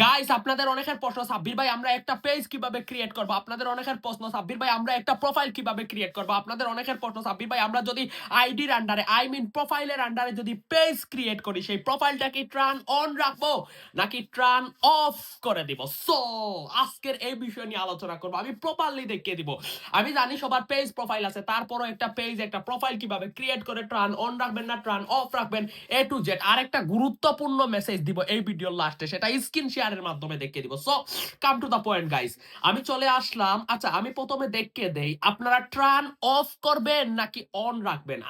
Guys আপনাদের অনেকের প্রশ্ন সাব্বির ভাই আমরা একটা পেজ কিভাবে ক্রিয়েট করব, আপনাদের অনেকের প্রশ্ন সাব্বির ভাই আমরা একটা প্রোফাইল কিভাবে ক্রিয়েট করব, আপনাদের অনেকের প্রশ্ন সাব্বির ভাই আমরা যদি আইডির আন্ডারে প্রোফাইলের আন্ডারে যদি পেজ ক্রিয়েট করি সেই প্রোফাইলটা কি টার্ন অন রাখবো নাকি টার্ন অফ করে দিব। সো আজকের এই বিষয় নিয়ে আলোচনা করব, আমি প্রপারলি দেখিয়ে দিব। আমি জানি সবার পেজ প্রোফাইল আছে, তারপরও একটা পেজ একটা প্রোফাইল কিভাবে ক্রিয়েট করে টার্ন অন রাখবেন না টার্ন অফ রাখবেন এ টু জেড। আর একটা গুরুত্বপূর্ণ মেসেজ দিব এই ভিডিওর লাস্টে, সেটা স্ক্রিন শেয়ারের মাধ্যমে দেখিয়ে দিব। So come to the point guys, আমি চলে আসলাম। আচ্ছা আমি প্রথমে দেখিয়ে দেই আপনারা টার্ন অফ করবেন নাকি অন রাখবেন।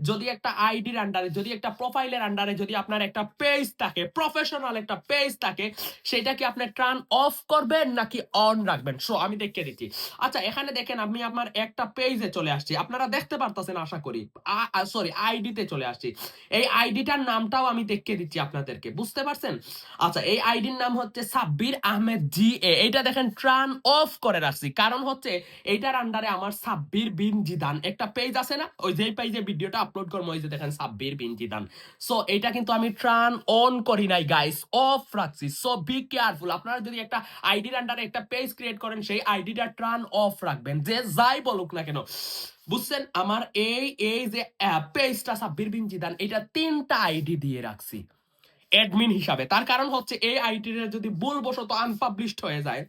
যদি একটা আইডির আন্ডারে যদি একটা প্রোফাইলের আন্ডারে যদি আপনার একটা পেজ থাকে, প্রফেশনাল একটা পেজ থাকে, সেটা কি আপনি টার্ন অফ করবেন নাকি অন রাখবেন। সো আমি দেখিয়ে দিচ্ছি। আচ্ছা এখানে দেখেন আমি আমার একটা পেজে চলে আসছি, আপনারা দেখতে পারতেছেন আশা করি। সরি আইডিতে চলে আসছি। এই আইডিটার নামটাও আমি দেখিয়ে দিচ্ছি আপনাদেরকে, বুঝতে পারছেন। আচ্ছা এই আইডির নাম হচ্ছে সাব্বির আহমেদ GA। এইটা দেখেন টার্ন অফ করে রাখছি, কারণ হচ্ছে এইটার আন্ডারে আমার সাব্বির বিন জিদান একটা পেজ আছে না, ওই যে পেজে ভিডিওটা আপলোড করবো, ওই যে দেখেন সাব্বির বিন জিদান। সো এটা কিন্তু আমি টার্ন অন করি নাই গাইস, অফ রাখছি। সো বি কেয়ারফুল, আপনারা যদি একটা আইডির আন্ডারে একটা পেজ ক্রিয়েট করেন সেই আইডিটা টার্ন অফ রাখবেন, যে যাই বলুক না কেন। বুঝছেন, আমার এই যে পেজটা সাব্বির বিন জিদান, এটা 3টা আইডি দিয়ে রাখছি অ্যাডমিন হিসাবে। তার কারণ হচ্ছে এই আইডিটা যদি ভুলবশত আনপাবলিশড হয়ে যায়,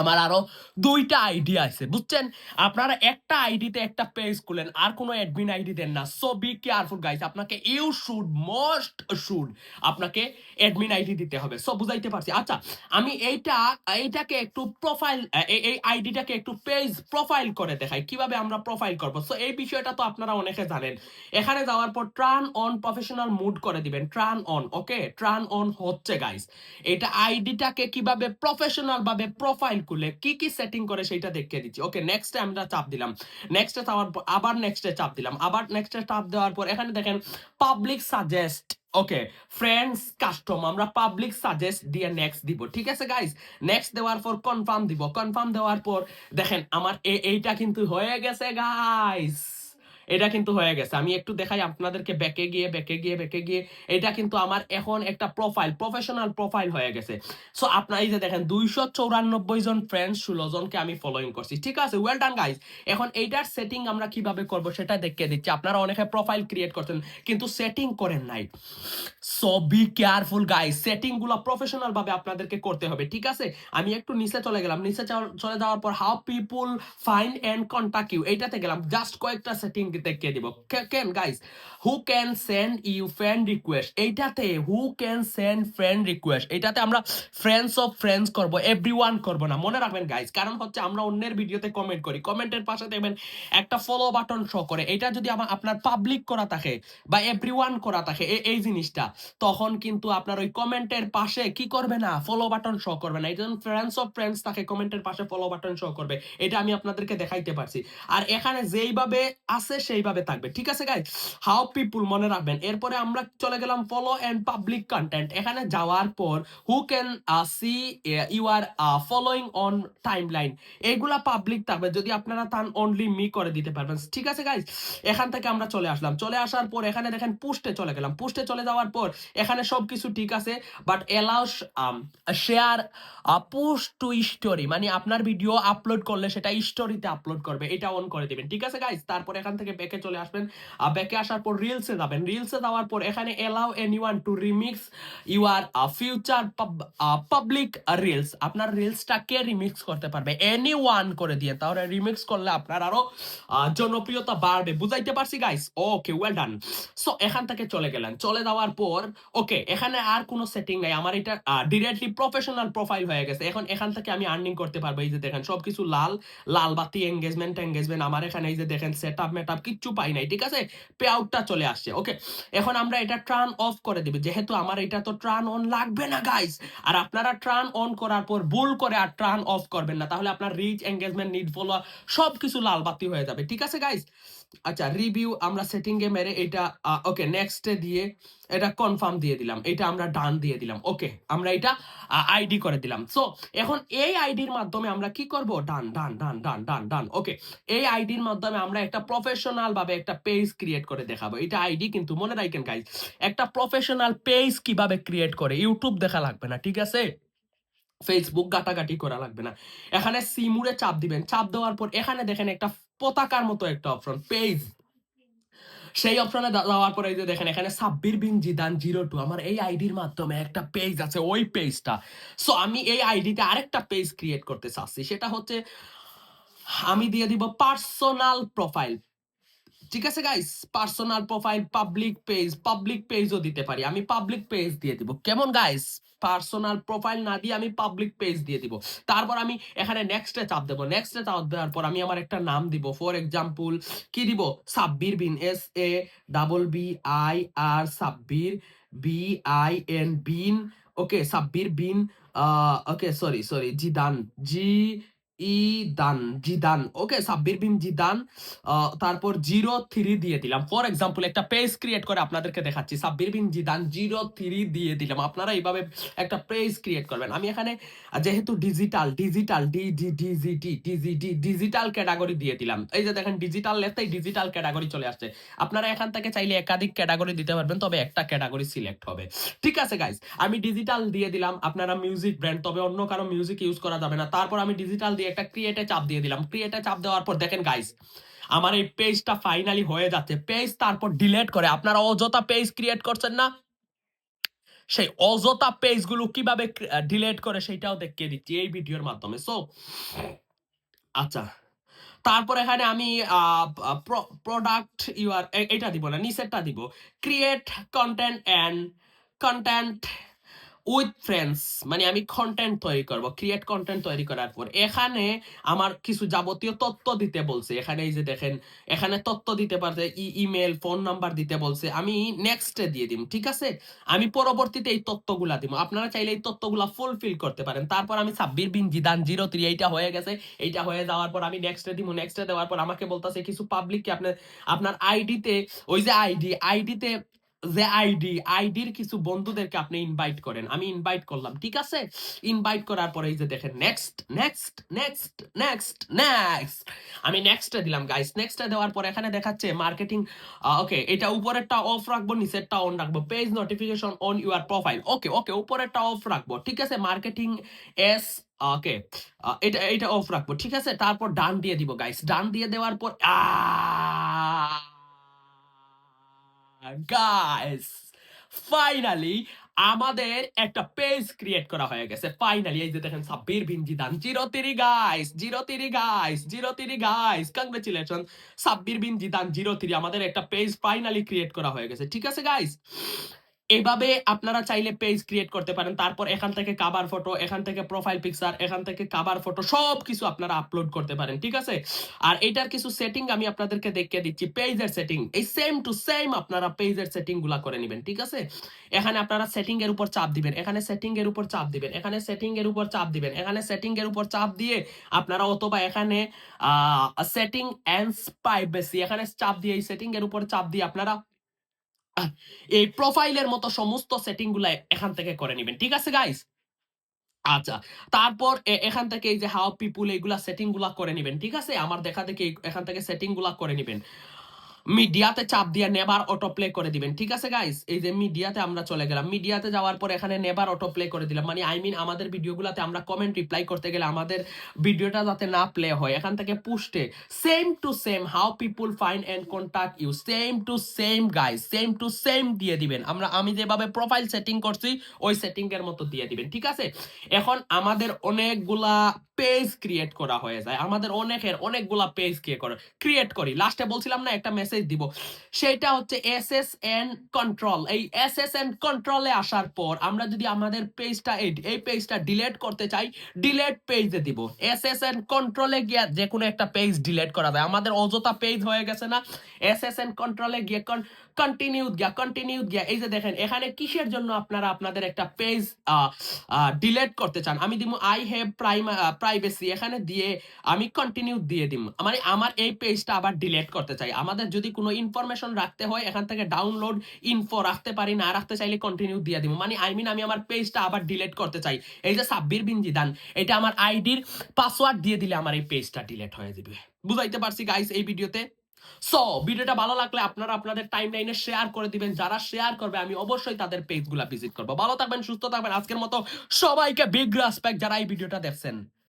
আমার আরো 2টা আইডি আছে, বুঝছেন। আপনারা একটা আইডিতে একটা পেজ খুলেন আর কোনো অ্যাডমিন আইডি দেন না। সো বি কেয়ারফুল গাইস, আপনাকে ইউ শুড মোস্ট শুড আপনাকে অ্যাডমিন আইডি দিতে হবে। সো বুঝাইতে পারছি। আচ্ছা আমি এইটাকে একটু প্রোফাইল, এই আইডিটাকে একটু পেজ প্রোফাইল করে দেখাই কিভাবে আমরা প্রোফাইল করব। সো এই বিষয়টা তো আপনারা অনেকে জানেন। এখানে যাওয়ার পর টার্ন অন প্রফেশনাল মুড করে দিবেন, turn on. Okay turn on হচ্ছে গাইস, এটা আইডিটাকে কিভাবে প্রফেশনাল ভাবে প্রোফাইল খুলে কি কি সেটিং করে সেটা দেখিয়ে দিচ্ছি। ওকে নেক্সটে আমরা চাপ দিলাম, নেক্সটে চাওয়ার পর আবার নেক্সটে চাপ দিলাম, আবার নেক্সটে চাপ দেওয়ার পর এখানে দেখেন public suggest. Okay friends custom আমরা পাবলিক সাজেস্ট দিয়ে নেক্সট দিব, ঠিক আছে গাইস। নেক্সট দেওয়ার পর কনফার্ম দিব, কনফার্ম দেওয়ার পর দেখেন আমার এইটা কিন্তু হয়ে গেছে গাইস, এটা কিন্তু হয়ে গেছে। আমি একটু দেখাই আপনাদেরকে, ব্যাকে গিয়ে এটা কিন্তু আমার এখন একটা প্রোফাইল, প্রফেশনাল প্রোফাইল হয়ে গেছে। সো আপনারা এই যে দেখেন 294 জন ফ্রেন্ডস, 16 জনকে আমি ফলোইং করছি, ঠিক আছে। Well done guys. এখন এইটার সেটিং আমরা কিভাবে করব সেটা দেখিয়ে দিচ্ছি। আপনারা অনেকে প্রোফাইল ক্রিয়েট করছেন কিন্তু সেটিং করেন নাই। So be careful guys, setting গুলো প্রফেশনাল ভাবে আপনাদেরকে করতে হবে, ঠিক আছে। আমি একটু নিচে চলে গেলাম, নিচে চলে যাওয়ার পর how people find and contact you, এইটাতে গেলাম। জাস্ট কয়েকটা সেটিং দেখিয়ে দিব। কেন guys, who can send you friend request, এইটাতে who can send friend request, এইটাতে আমরা ফ্রেন্ডস অফ ফ্রেন্ডস করব, এভরিওয়ান করব না, মনে রাখবেন গাইস। কারণ হচ্ছে আমরা অন্যের ভিডিওতে কমেন্ট করি, কমেন্টের পাশে দেখবেন একটা ফলো বাটন শো করে, এটা যদি আপনার পাবলিক করা থাকে বা এভরিওয়ান করা থাকে এই জিনিসটা, তখন কিন্তু আপনার ওই কমেন্টের পাশে কি করবে না, ফলো বাটন শো করবে না। এটা ফ্রেন্ডস অফ ফ্রেন্ডস থাকে, কমেন্টের পাশে ফলো বাটন শো করবে, এটা আমি আপনাদেরকে দেখাইতে পারছি। আর এখানে যেইভাবে আছে সেইভাবে থাকবে, ঠিক আছে গাইস। হাউ পিপল মনে রাখবেন। এরপরে আমরা চলে গেলাম ফলো এন্ড পাবলিক কন্টেন্ট, এখানে যাওয়ার পর who can see you are following on timeline, এগুলা পাবলিক থাকবে, যদি আপনারা তান অনলি মি করে দিতে পারবেন, ঠিক আছে গাইস। এখান থেকে আমরা চলে আসলাম, চলে আসার পর এখানে দেখেন পুস্টে চলে গেলাম, পুস্টে চলে যাওয়ার পর এখানে সবকিছু ঠিক আছে, but allow share post to story, মানে আপনার ভিডিও আপলোড করলে সেটা স্টোরিতে আপলোড করবে, এটা অন করে দিবেন, ঠিক আছে গাইস। তারপর এখান থেকে ব্যাকে চলে আসবেন, ব্যাকে আসার পর রিলসে যাবেন, রিলসে যাওয়ার পর এখানে allow anyone to remix your future public reels, আপনার রিলসটাকে রিমিক্স করতে পারবে, এনিওয়ান করে দিয়ে, তাহলে রিমিক্স করলে আপনার আরো জনপ্রিয়তা বাড়বে, বুঝাইতে পারছি গাইস। ওকে ওয়েল ডান। সো এখান থেকে চলে গেলেন, চলে যাওয়ার পর ওকে এখানে আর কোনো সেটিং নাই, আমার এটা ডিরেক্টলি প্রফেশনাল প্রোফাইল হয়ে গেছে। এখন এখান থেকে আমি আর্নিং করতে পারবো, এই যে দেখেন সবকিছু লাল লাল বাতি, এঙ্গেজমেন্ট আমার এখানে এই যে দেখেন সেটআপ মেটআপ কিচ্ছু পাই নাই, ঠিক আছে। পে আউটটা চলে আসছে। ওকে এখন আমরা এটা টার্ন অফ করে দিবি, যেহেতু আমার এটা তো টার্ন অন লাগবে না গাইস। আর আপনারা টার্ন অন করার পর ভুল করে আর টার্ন অফ করবেন না, তাহলে আপনার রিচ, এঙ্গেজমেন্ট, নিড ফলোয়ার সবকিছু লাল বাতি হয়ে যাবে, ঠিক আছে গাইস। আচ্ছা রিভিউ আমরা সেটিং এ মেরে এটা ওকে নেক্সট এ দিয়ে এটা কনফার্ম দিয়ে দিলাম, এটা আমরা ডান দিয়ে দিলাম। ওকে আমরা এটা আইডি করে দিলাম। সো এখন এই আইডির মাধ্যমে আমরা কি করব, ডান ডান ডান ডান ডান ডান। ওকে এই আইডির মাধ্যমে আমরা একটা প্রফেশনাল ভাবে একটা পেজ ক্রিয়েট করে দেখাবো। এটা আইডি কিন্তু মনে রাখেন গাইস, একটা প্রফেশনাল পেজ কিভাবে ক্রিয়েট করে ইউটিউব দেখা লাগবে না, ঠিক আছে? ফেসবুক ঘাটাঘাটি করা লাগবে না। এখানে সিমুরে চাপ দিবেন, চাপ দেওয়ার পর এখানে দেখেন একটা পতাকার মতো একটা অপশন পেজ, সেই অপশনে যাওয়ার পরে এই যে দেখেন এখানে সাব্বির বিন জিদান 02 আমার এই আইডির মাধ্যমে একটা পেজ আছে, ওই পেজটা। সো আমি এই আইডিতে আরেকটা পেজ ক্রিয়েট করতে চাচ্ছি, সেটা হচ্ছে আমি দিয়ে দিব পার্সোনাল প্রোফাইল। ঠিক আছে গাইস, পার্সোনাল প্রোফাইল পাবলিক পেজও দিতে পারি, আমি পাবলিক পেজ দিয়ে দিব। কেমন গাইস, পার্সোনাল প্রোফাইল না দিয়ে আমি পাবলিক পেজ দিয়ে দিব। তারপর আমি এখানে নেক্সটে চাপ দেব, নেক্সটে চাপ দেওয়ার পর আমি আমার একটা নাম দিব, ফর এক্সাম্পল কি দিব, সাব্বির বিন, SABBIR সাব্বির, BIN বিন। ওকে সাব্বির বিন ওকে সরি জিদান, জিদান। ওকে সাব্বির বিন জিদান। তারপর 03 দিয়ে দিলাম। ফর এক্সাম্পল একটা পেজ ক্রিয়েট করে আপনাদেরকে দেখাচ্ছি, সাব্বির বিন জিদান 03 দিয়ে দিলাম। আপনারা এইভাবে একটা পেজ ক্রিয়েট করবেন। আমি এখানে যেহেতু ডিজিটাল ক্যাটাগরি দিয়ে দিলাম, এই যে দেখেন ডিজিটাল লেখতে ডিজিটাল ক্যাটাগরি চলে আসছে। আপনারা এখান থেকে চাইলে একাধিক ক্যাটাগরি দিতে পারবেন, তবে একটা ক্যাটাগরি সিলেক্ট হবে। ঠিক আছে গাইস, আমি ডিজিটাল দিয়ে দিলাম। আপনারা মিউজিক ব্র্যান্ড, তবে অন্য কারো মিউজিক ইউজ করা যাবে না। তারপর আমি ডিজিটাল দিয়ে একটা ক্রিয়েটে চাপ দিয়ে দিলাম। ক্রিয়েটে চাপ দেওয়ার পর দেখেন গাইস আমার এই পেজটা ফাইনালি হয়ে যাচ্ছে। পেজ তারপর ডিলিট করে, আপনারা অযথা পেজ ক্রিয়েট করছেন না, সেই অযথা পেজগুলো কিভাবে ডিলিট করে সেটাও দেখিয়ে দিচ্ছি এই ভিডিওর মাধ্যমে। সো আচ্ছা, তারপর এখানে আমি প্রোডাক্ট ইউআর এটা দিব না, নিচেরটা দিব, ক্রিয়েট কন্টেন্ট উইথ ফ্রেন্ডস, মানে আমি কন্টেন্ট তৈরি করব। ক্রিয়েট কন্টেন্ট তৈরি করার পর এখানে আমার কিছু যাবতীয় তথ্য দিতে বলছে। এখানে এই যে দেখেন এখানে তথ্য দিতে পারছে, ইমেল, ফোন নাম্বার দিতে বলছে। আমি নেক্সটে দিয়ে দিব, ঠিক আছে? আমি পরবর্তীতে এই তথ্যগুলা দিব, আপনারা চাইলে এই তথ্যগুলা ফুলফিল করতে পারেন। তারপর আমি সাব্বির বিন জিদান 03 এইটা হয়ে গেছে। এইটা হয়ে যাওয়ার পর আমি নেক্সটে দিব। নেক্সটে দেওয়ার পর আমাকে বলতেছে কিছু পাবলিককে আপনার আইডিতে, ওই যে আইডিতে যে আইডির কিছু বন্ধুদেরকে আপনি ইনভাইট করেন। আমি ইনভাইট করলাম, ঠিক আছে? ইনভাইট করার পরে এই যে দেখেন নেক্সট আমি নেক্সটে দিলাম গাইস। নেক্সটে দেওয়ার পর এখানে দেখাচ্ছে মার্কেটিং। ওকে এটা উপরেরটা অফ রাখবো, নিচেরটা অন রাখবো। Page notification on your profile. Okay উপরেরটা অফ রাখবো, ঠিক আছে? মার্কেটিং এস ওকে এটা অফ রাখবো, ঠিক আছে? তারপর ডান দিয়ে দিব গাইস। ডান দিয়ে দেওয়ার পর গাইস ফাইনালি আমাদের একটা পেজ ক্রিয়েট করা হয়ে গেছে। ফাইনালি এই যে দেখেন সাব্বির বিন জিদান 03 গাইস কংগ্রেচুলেশন, সাব্বির বিন জিদান 03 আমাদের একটা পেজ ফাইনালি ক্রিয়েট করা হয়ে গেছে। ঠিক আছে গাইস, এভাবে আপনারা চাইলে পেজ ক্রিয়েট করতে পারেন। তারপর এখান থেকে কভার ফটো, এখান থেকে প্রোফাইল পিকচার, এখান থেকে কভার ফটো সবকিছু আপনারা আপলোড করতে পারেন, ঠিক আছে? আর এটার কিছু সেটিং আমি আপনাদেরকে দেখিয়ে দিচ্ছি। পেজের সেটিং এই সেম টু সেম আপনারা পেজের সেটিং গুলা করে নেবেন, ঠিক আছে? এখানে আপনারা সেটিং এর উপর চাপ দিবেন, এখানে সেটিং এর উপর চাপ দিবেন, এখানে সেটিং এর উপর চাপ দিবেন, এখানে সেটিং এর উপর চাপ দিয়ে আপনারা অথবা এখানে সেটিং এন্ড প্রাইভেসি এখানে চাপ দিয়ে এই সেটিং এর উপর চাপ দিয়ে আপনারা এই প্রোফাইলের মতো সমস্ত সেটিং গুলা এখান থেকে করে নেবেন, ঠিক আছে গাইস? আচ্ছা, তারপর এখান থেকে এই যে হাউ পিপল এইগুলা সেটিং গুলা করে নিবেন, ঠিক আছে? আমার দেখা দেখি এখান থেকে সেটিং গুলা করে নিবেন। মিডিয়াতে চাপ দিয়ে নেভার অটো প্লে করে দিবেন, ঠিক আছে গাইস? এই যে মিডিয়াতে আমরা চলে গেলাম। মিডিয়াতে যাওয়ার পর এখানে নেভার অটো প্লে করে দিলাম, মানে আমাদের ভিডিওগুলোতে আমরা কমেন্ট রিপ্লাই করতে গেলে আমাদের ভিডিওটা যাতে না প্লে হয়, এখান থেকে পুস্টে same to same how people find and contact you, same to same guys, same to same দিয়ে দিবেন। আমি যেভাবে প্রোফাইল সেটিং করছি ওই সেটিং এর মতো দিয়ে দিবেন, ঠিক আছে? এখন আমাদের অনেকগুলা পেজ ক্রিয়েট করা হয়ে যায়, আমাদের অনেকগুলা পেজ ক্রিয়েট করি। লাস্টে বলছিলাম না একটা মেসেজ মেসেজ দিব সেটা হচ্ছে এসএসএন কন্ট্রোল। এই এসএসএন কন্ট্রোলে আসার পর আমরা যদি আমাদের পেজটা এই পেজটা ডিলিট করতে চাই, ডিলিট পেজে দিব। এসএসএন কন্ট্রোলে গিয়ে যে কোনো একটা পেজ ডিলিট করা যায়। আমাদের অযথা পেজ হয়ে গেছে না, এসএসএন কন্ট্রোলে গিয়ে কন্টিনিউ গিয়া এই যে দেখেন এখানে কিসের জন্য আপনারা আপনাদের একটা পেজ ডিলিট করতে চান। আমি দিব আই হ্যাভ প্রাইভেসি, এখানে দিয়ে আমি কন্টিনিউ দিয়ে দিব, মানে আমার এই পেজটা আবার ডিলিট করতে চাই। আমাদের যদি কোনো ইনফরমেশন রাখতে হয় এখান থেকে ডাউনলোড ইনফো রাখতে পারি, না রাখতে চাইলে কন্টিনিউ দিয়ে দিব, মানে আমি আমার পেজটা আবার ডিলিট করতে চাই। এই যে সাব্বির বিন জিদান, এটা আমার আইডির পাসওয়ার্ড দিয়ে দিলে আমার এই পেজটা ডিলিট হয়ে যাবে। বুঝাইতে পারছি গাইস এই ভিডিওতে? সো ভিডিওটা ভালো লাগলে আপনারা আপনাদের টাইমলাইনে শেয়ার করে দিবেন। যারা শেয়ার করবে আমি অবশ্যই তাদের পেজগুলা ভিজিট করব। ভালো থাকবেন, সুস্থ থাকবেন। আজকের মতো সবাইকে বিগ রেসপেক্ট যারা এই ভিডিওটা দেখছেন।